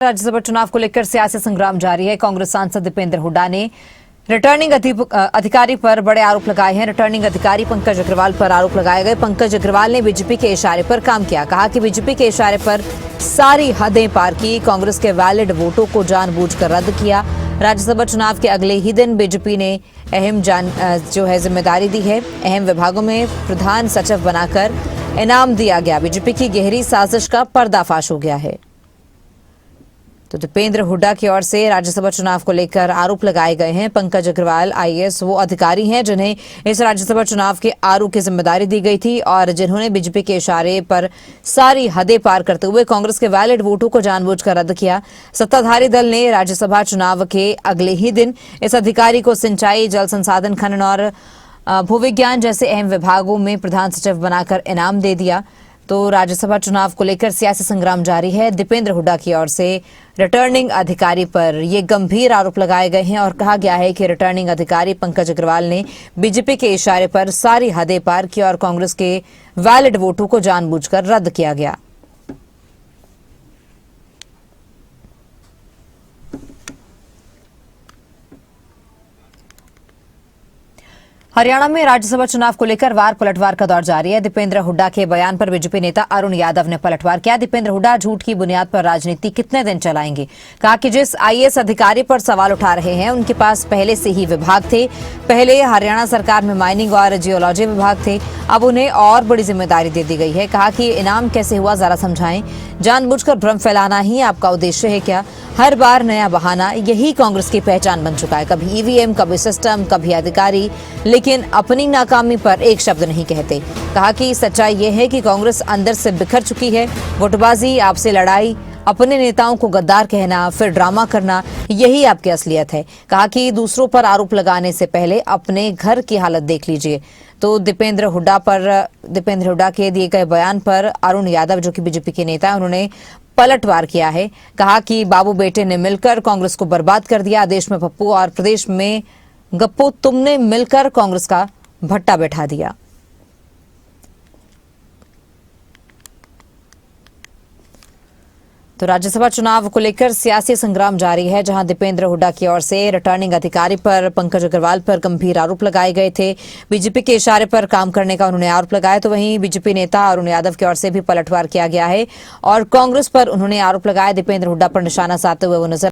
राज्यसभा चुनाव को लेकर सियासी संग्राम जारी है। कांग्रेस सांसद दीपेंद्र हुड्डा ने रिटर्निंग अधिकारी पर बड़े आरोप लगाए हैं। रिटर्निंग अधिकारी पंकज अग्रवाल पर आरोप लगाए गए। पंकज अग्रवाल ने बीजेपी के इशारे पर काम किया। कहा कि बीजेपी के इशारे पर सारी हदें पार की। कांग्रेस के वैलिड वोटों को जानबूझकर रद्द किया। राज्यसभा चुनाव के अगले ही दिन बीजेपी ने अहम जिम्मेदारी दी है। अहम विभागों में प्रधान सचिव बनाकर इनाम दिया गया। बीजेपी की गहरी साजिश का पर्दाफाश हो गया है। तो दीपेंद्र हुड्डा की ओर से राज्यसभा चुनाव को लेकर आरोप लगाए गए हैं। पंकज अग्रवाल आईएएस वो अधिकारी हैं जिन्हें इस राज्यसभा चुनाव के आरोप की जिम्मेदारी दी गई थी और जिन्होंने बीजेपी के इशारे पर सारी हदें पार करते हुए कांग्रेस के वैलिड वोटों को जानबूझकर रद्द किया। सत्ताधारी दल ने राज्यसभा चुनाव के अगले ही दिन इस अधिकारी को सिंचाई, जल संसाधन, खनन और भूविज्ञान जैसे अहम विभागों में प्रधान सचिव बनाकर इनाम दे दिया। तो राज्यसभा चुनाव को लेकर सियासी संग्राम जारी है। दीपेंद्र हुड्डा की ओर से रिटर्निंग अधिकारी पर ये गंभीर आरोप लगाए गए हैं और कहा गया है कि रिटर्निंग अधिकारी पंकज अग्रवाल ने बीजेपी के इशारे पर सारी हदें पार की और कांग्रेस के वैलिड वोटों को जानबूझकर रद्द किया गया। हरियाणा में राज्यसभा चुनाव को लेकर वार पलटवार का दौर जारी है। दीपेंद्र हुड्डा के बयान पर बीजेपी नेता अरुण यादव ने पलटवार किया। दीपेंद्र हुड्डा झूठ की बुनियाद पर राजनीति कितने दिन चलाएंगे। कहा कि जिस आईएएस अधिकारी पर सवाल उठा रहे हैं उनके पास पहले से ही विभाग थे। पहले हरियाणा सरकार में माइनिंग और जियोलॉजी विभाग थे, अब उन्हें और बड़ी जिम्मेदारी दे दी गई है। कहा कि इनाम कैसे हुआ जरा समझाएं। जानबूझकर भ्रम फैलाना ही आपका उद्देश्य है क्या? हर बार नया बहाना, यही कांग्रेस की पहचान बन चुका है। कभी ईवीएम, कभी सिस्टम, कभी अधिकारी, लेकिन अपनी नाकामी पर एक शब्द नहीं कहते। कहा कि सच्चाई यह है कि कांग्रेस अंदर से बिखर चुकी है। गुटबाजी, आपसे लड़ाई, अपने नेताओं को गद्दार कहना, फिर ड्रामा करना, यही आपकी असलियत है। कहा कि दूसरों पर आरोप लगाने से पहले अपने घर की हालत देख लीजिए। तो दीपेंद्र हुड्डा के दिए गए बयान पर अरुण यादव, जो कि बीजेपी के नेता, उन्होंने पलटवार किया है। कहा कि बाबू बेटे ने मिलकर कांग्रेस को बर्बाद कर दिया। देश में पप्पू और प्रदेश में गप्पू, तुमने मिलकर कांग्रेस का भट्टा बैठा दिया। तो राज्यसभा चुनाव को लेकर सियासी संग्राम जारी है, जहां दीपेंद्र हुड्डा की ओर से रिटर्निंग अधिकारी पर पंकज अग्रवाल पर गंभीर आरोप लगाए गए थे। बीजेपी के इशारे पर काम करने का उन्होंने आरोप लगाया। तो वहीं बीजेपी नेता अरुण यादव की ओर से भी पलटवार किया गया है और कांग्रेस पर उन्होंने आरोप लगाया। दीपेंद्र हुड्डा पर निशाना साधते हुए वो नजर